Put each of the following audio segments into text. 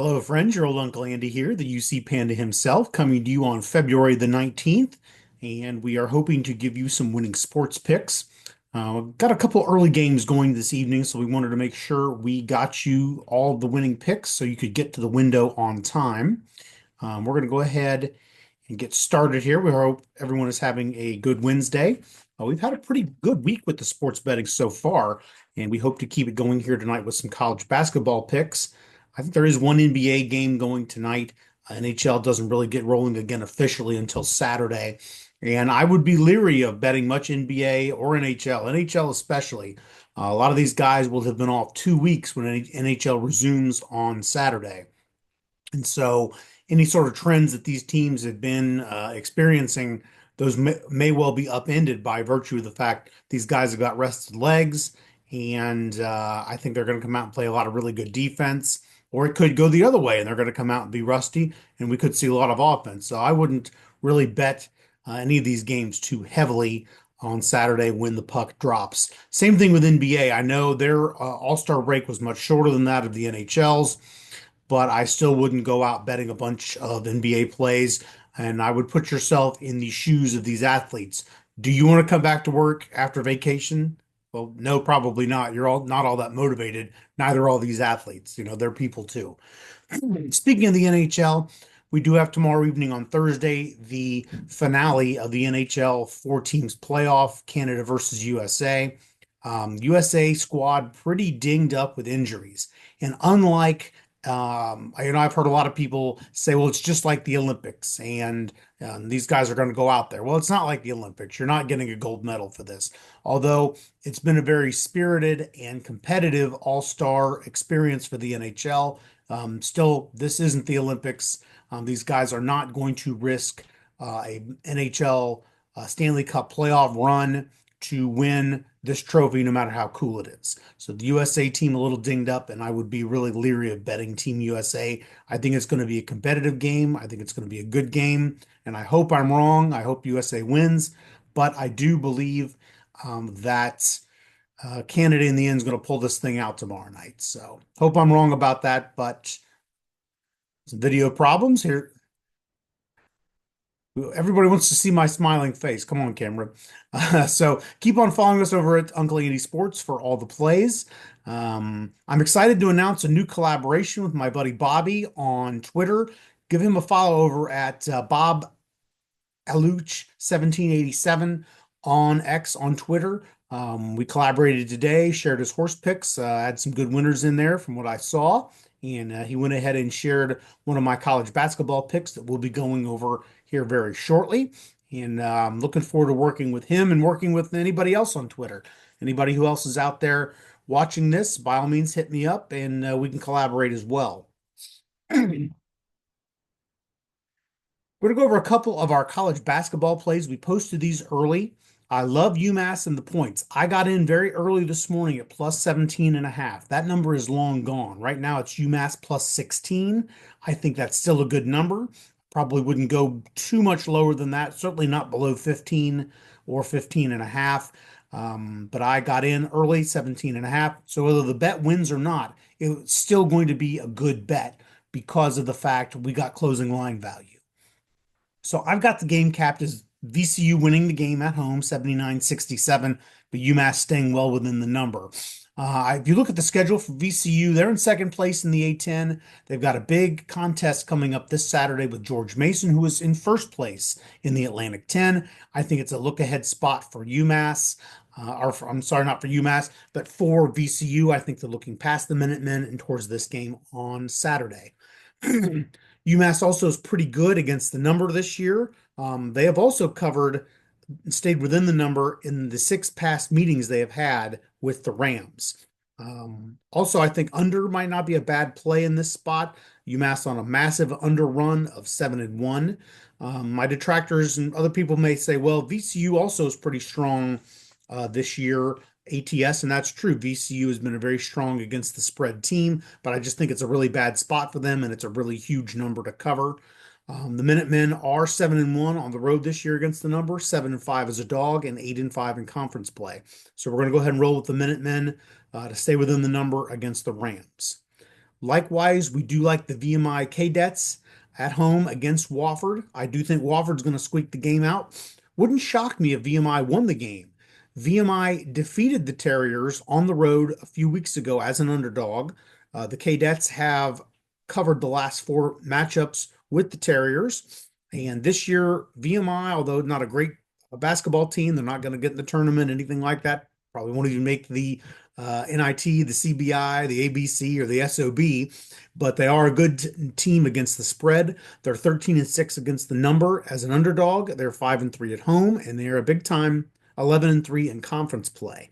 Hello, friends. Your old Uncle Andy here, the UC Panda himself, coming to you on February the 19th. And we are hoping to give you some winning sports picks. Got a couple early games going this evening, so we wanted to make sure we got you all the winning picks so you could get to the window on time. We're going to go ahead and get started here. We hope everyone is having a good Wednesday. We've had a pretty good week with the sports betting so far, and we hope to keep it going here tonight with some college basketball picks. I think there is one NBA game going tonight. NHL doesn't really get rolling again officially until Saturday. And I would be leery of betting much NBA or NHL, NHL especially. A lot of these guys will have been off 2 weeks when NHL resumes on Saturday. And so any sort of trends that these teams have been experiencing, those may well be upended by virtue of the fact these guys have got rested legs. And I think they're going to come out and play a lot of really good defense. Or it could go the other way and they're going to come out and be rusty, and we could see a lot of offense. So I wouldn't really bet any of these games too heavily on Saturday when the puck drops. Same thing with NBA. I know their All-Star break was much shorter than that of the NHL's, but I still wouldn't go out betting a bunch of NBA plays. And I would put yourself in the shoes of these athletes. Do you want to come back to work after vacation? Well, no, probably not. You're all not all that motivated. Neither are all these athletes. They're people too. Speaking of the NHL, we do have tomorrow evening on Thursday the finale of the NHL four teams playoff, Canada versus USA. USA squad pretty dinged up with injuries. And unlike I've heard a lot of people say, well, it's just like the Olympics, and these guys are going to go out there. Well, it's not like the Olympics. You're not getting a gold medal for this. Although it's been a very spirited and competitive all-star experience for the NHL. Still, this isn't the Olympics. These guys are not going to risk a NHL Stanley Cup playoff run to win this trophy, no matter how cool it is. So the USA team a little dinged up, and I would be really leery of betting Team USA. I think it's going to be a competitive game. I think it's going to be a good game, and I hope I'm wrong. I hope USA wins, but I do believe that Canada in the end is going to pull this thing out tomorrow night. So hope I'm wrong about that, but some video problems here. Everybody wants to see my smiling face. Come on, camera. So keep on following us over at Uncle Andy Sports for all the plays. I'm excited to announce a new collaboration with my buddy Bobby on Twitter. Give him a follow over at Bob Aluch 1787 on X on Twitter. We collaborated today, shared his horse picks, had some good winners in there from what I saw. And he went ahead and shared one of my college basketball picks that we'll be going over here very shortly. And I'm looking forward to working with him and working with anybody else on Twitter. Anybody who else is out there watching this, by all means, hit me up and we can collaborate as well. We're going to go over a couple of our college basketball plays. We posted these early. I love UMass and the points. I got in very early this morning at plus 17 and a half. That number is long gone. Right now it's UMass plus 16. I think that's still a good number. Probably wouldn't go too much lower than that. Certainly not below 15 or 15 and a half. But I got in early, 17 and a half. So whether the bet wins or not, it's still going to be a good bet because of the fact we got closing line value. So I've got the game capped as VCU winning the game at home, 79-67, but UMass staying well within the number. If you look at the schedule for VCU, they're in second place in the A10. They've got a big contest coming up this Saturday with George Mason, who is in first place in the Atlantic 10. I think it's a look-ahead spot for UMass. I'm sorry, not for UMass, but for VCU. I think they're looking past the Minutemen and towards this game on Saturday. UMass also is pretty good against the number this year. They have also covered and stayed within the number in the six past meetings they have had with the Rams. Also, I think under might not be a bad play in this spot. UMass on a massive under run of 7-1. My detractors and other people may say, well, VCU also is pretty strong this year. ATS, and that's true. VCU has been a very strong against the spread team, but I just think it's a really bad spot for them, and it's a really huge number to cover. The Minutemen are 7-1 on the road this year against the number, 7-5 as a dog, and 8-5 in conference play. So we're going to go ahead and roll with the Minutemen to stay within the number against the Rams. Likewise, we do like the VMI Cadets at home against Wofford. I do think Wofford's going to squeak the game out. Wouldn't shock me if VMI won the game. VMI defeated the Terriers on the road a few weeks ago as an underdog. The Cadets have covered the last four matchups with the Terriers. And this year, VMI, although not a great basketball team, they're not going to get in the tournament, anything like that. Probably won't even make the NIT, the CBI, the ABC, or the SOB, but they are a good team against the spread. They're 13-6 against the number as an underdog. They're 5-3 at home, and they are a big time 11-3 in conference play.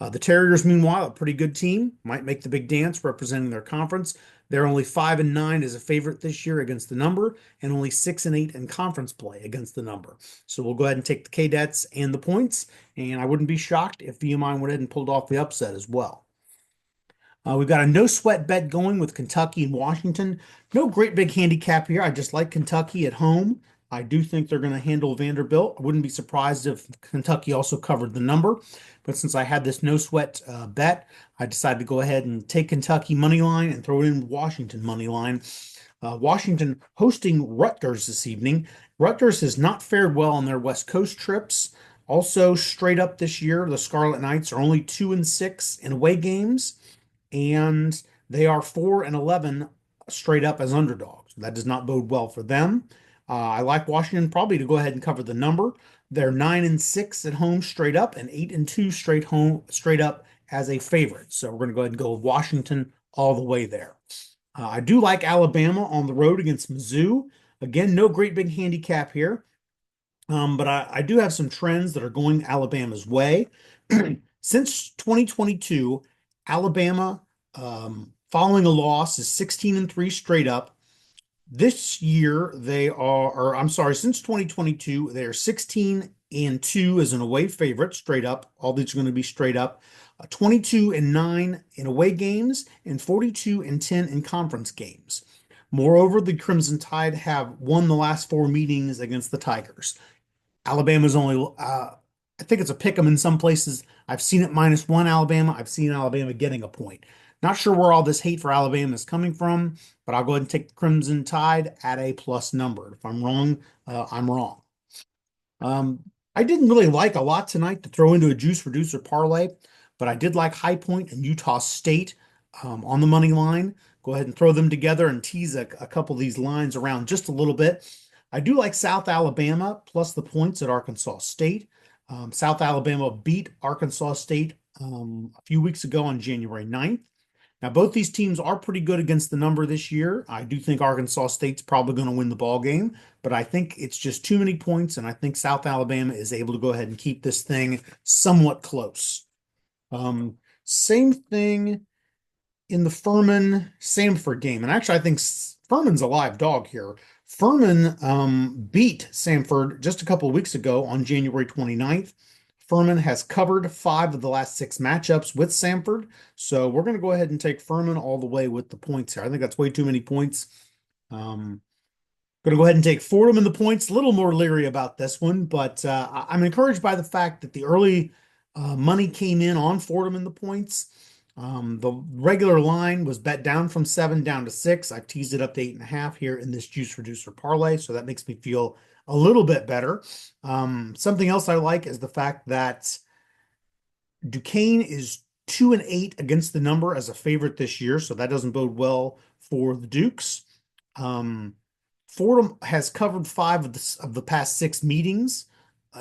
The Terriers, meanwhile, a pretty good team, might make the big dance representing their conference. They're only 5-9 as a favorite this year against the number, and only 6-8 in conference play against the number. So we'll go ahead and take the Cadets and the points, and I wouldn't be shocked if VMI went ahead and pulled off the upset as well. We've got a no sweat bet going with Kentucky and Washington. No great big handicap here. I just like Kentucky at home. I do think they're going to handle Vanderbilt. I wouldn't be surprised if Kentucky also covered the number. But since I had this no sweat bet, I decided to go ahead and take Kentucky money line and throw it in Washington money line. Washington hosting Rutgers this evening. Rutgers has not fared well on their West Coast trips. Also, straight up this year, the Scarlet Knights are only 2-6 in away games, and they are 4-11 straight up as underdogs. That does not bode well for them. I like Washington probably to go ahead and cover the number. They're 9-6 at home straight up and 8-2 straight up as a favorite. So we're going to go ahead and go with Washington all the way there. I do like Alabama on the road against Mizzou. Again, no great big handicap here. But I do have some trends that are going Alabama's way. Since 2022, Alabama, following a loss, is 16-3 straight up. This year, since 2022, they are 16-2 as an away favorite, straight up. All these are going to be straight up. 22-9 in away games and 42-10 in conference games. Moreover, the Crimson Tide have won the last four meetings against the Tigers. Alabama's only, I think it's a pick 'em in some places. I've seen it -1 Alabama. I've seen Alabama getting a point. Not sure where all this hate for Alabama is coming from, but I'll go ahead and take the Crimson Tide at a plus number. If I'm wrong, I'm wrong. I didn't really like a lot tonight to throw into a juice reducer parlay, but I did like High Point and Utah State on the money line. Go ahead and throw them together and tease a couple of these lines around just a little bit. I do like South Alabama plus the points at Arkansas State. South Alabama beat Arkansas State a few weeks ago on January 9th. Now, both these teams are pretty good against the number this year. I do think Arkansas State's probably going to win the ball game, but I think it's just too many points, and I think South Alabama is able to go ahead and keep this thing somewhat close. Same thing in the Furman-Samford game, and actually I think Furman's a live dog here. Furman beat Samford just a couple of weeks ago on January 29th. Furman has covered 5 of the last 6 matchups with Samford. So we're going to go ahead and take Furman all the way with the points here. I think that's way too many points. Going to go ahead and take Fordham in the points. A little more leery about this one, but I'm encouraged by the fact that the early money came in on Fordham in the points. The regular line was bet down from 7 down to 6. I've teased it up to 8.5 here in this juice reducer parlay, so that makes me feel a little bit better. Something else I like is the fact that Duquesne is 2-8 against the number as a favorite this year, so that doesn't bode well for the Dukes. Fordham has covered 5 of the past 6 meetings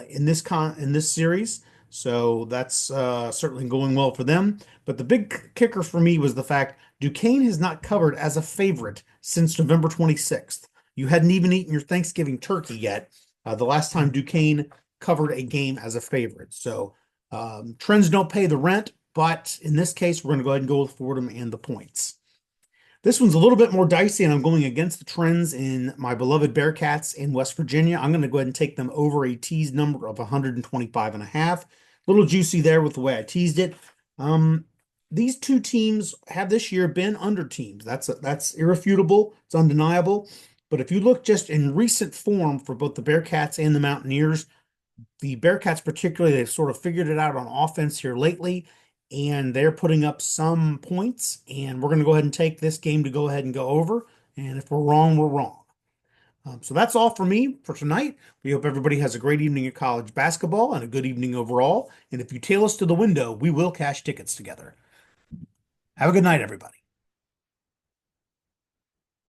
in this series, so that's certainly going well for them. But the big kicker for me was the fact Duquesne has not covered as a favorite since November 26th. You hadn't even eaten your Thanksgiving turkey yet. The last time Duquesne covered a game as a favorite. So trends don't pay the rent, but in this case, we're going to go ahead and go with Fordham and the points. This one's a little bit more dicey, and I'm going against the trends in my beloved Bearcats in West Virginia. I'm going to go ahead and take them over a teased number of 125.5. A little juicy there with the way I teased it. These two teams have this year been under teams. That's irrefutable. It's undeniable. But if you look just in recent form for both the Bearcats and the Mountaineers, the Bearcats particularly, they've sort of figured it out on offense here lately. and they're putting up some points, and we're going to go ahead and take this game to go ahead and go over. And if we're wrong, we're wrong. So that's all for me for tonight. We hope everybody has a great evening at college basketball and a good evening overall. And if you tail us to the window, we will cash tickets together. Have a good night, everybody.